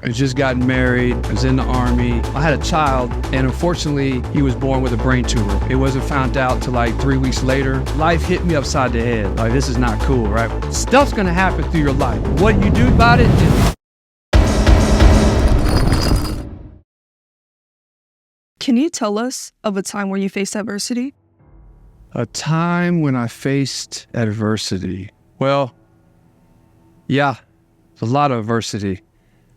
I just gotten married, I was in the Army. I had a child, and unfortunately, he was born with a brain tumor. It wasn't found out till like 3 weeks later. Life hit me upside the head. Like, this is not cool, right? Stuff's gonna happen through your life. What you do about it is... Can you tell us of a time where you faced adversity? A time when I faced adversity. Well, yeah, it's a lot of adversity.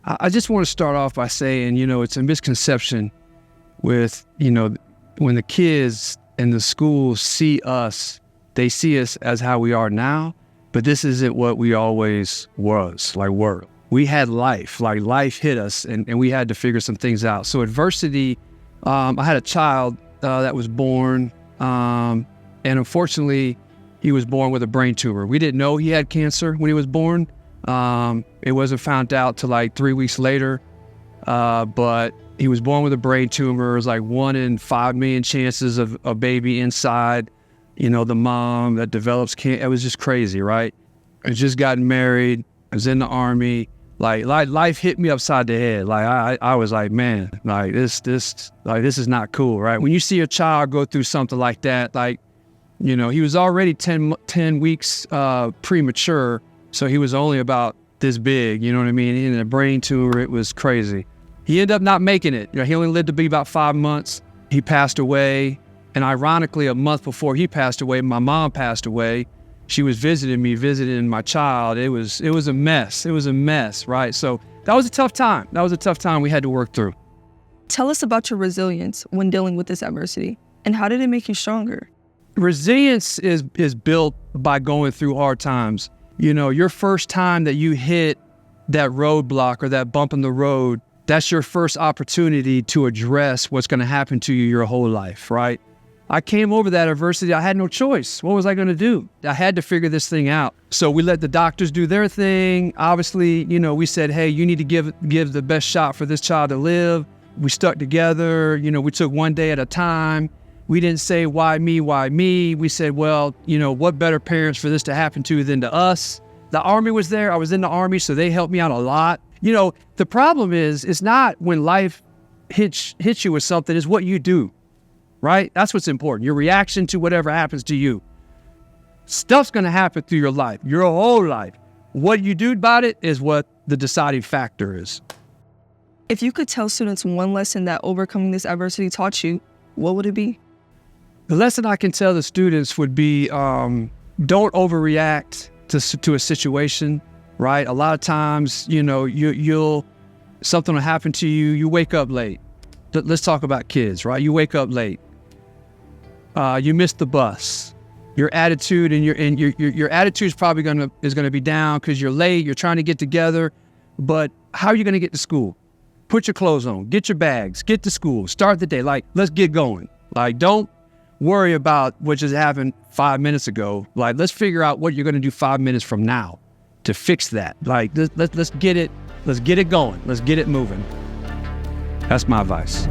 I just want to start off by saying, it's a misconception with, when the kids and the schools see us, they see us as how we are now, but this isn't what we always were. We had life, life hit us, and we had to figure some things out. So adversity, I had a child that was born, and unfortunately, he was born with a brain tumor. We didn't know he had cancer when he was born. It wasn't found out till like 3 weeks later, but he was born with a brain tumor. It was like 1 in 5 million chances of a baby inside, the mom that develops cancer. It was just crazy, right? I just gotten married. I was in the Army. Like life hit me upside the head. Like I was like, man, like this is not cool, right? When you see a child go through something like that, he was already 10 weeks premature. So he was only about this big, you know what I mean? In a brain tumor, it was crazy. He ended up not making it. He only lived to be about 5 months. He passed away. And ironically, a month before he passed away, my mom passed away. She was visiting my child. It was a mess. It was a mess, right? So that was a tough time. We had to work through. Tell us about your resilience when dealing with this adversity, and how did it make you stronger? Resilience is built by going through hard times. Your first time that you hit that roadblock or that bump in the road, that's your first opportunity to address what's going to happen to you your whole life, right? I came over that adversity. I had no choice. What was I going to do? I had to figure this thing out. So we let the doctors do their thing. Obviously, we said, hey, you need to give the best shot for this child to live. We stuck together. We took one day at a time. We didn't say, why me, why me? We said, well, what better parents for this to happen to than to us? The Army was there. I was in the Army, so they helped me out a lot. The problem is, it's not when life hits you with something, it's what you do, right? That's what's important. Your reaction to whatever happens to you. Stuff's going to happen through your life, your whole life. What you do about it is what the deciding factor is. If you could tell students one lesson that overcoming this adversity taught you, what would it be? The lesson I can tell the students would be, don't overreact to a situation, right? A lot of times, something will happen to you. You wake up late. Let's talk about kids, right? You wake up late. You missed the bus. Your attitude and your attitude is probably gonna be down because you're late. You're trying to get together, but how are you gonna get to school? Put your clothes on. Get your bags. Get to school. Start the day. Let's get going. Don't worry about what just happened 5 minutes ago. Let's figure out what you're going to do 5 minutes from now to fix that. Let's get it going. Let's get it moving. That's my advice.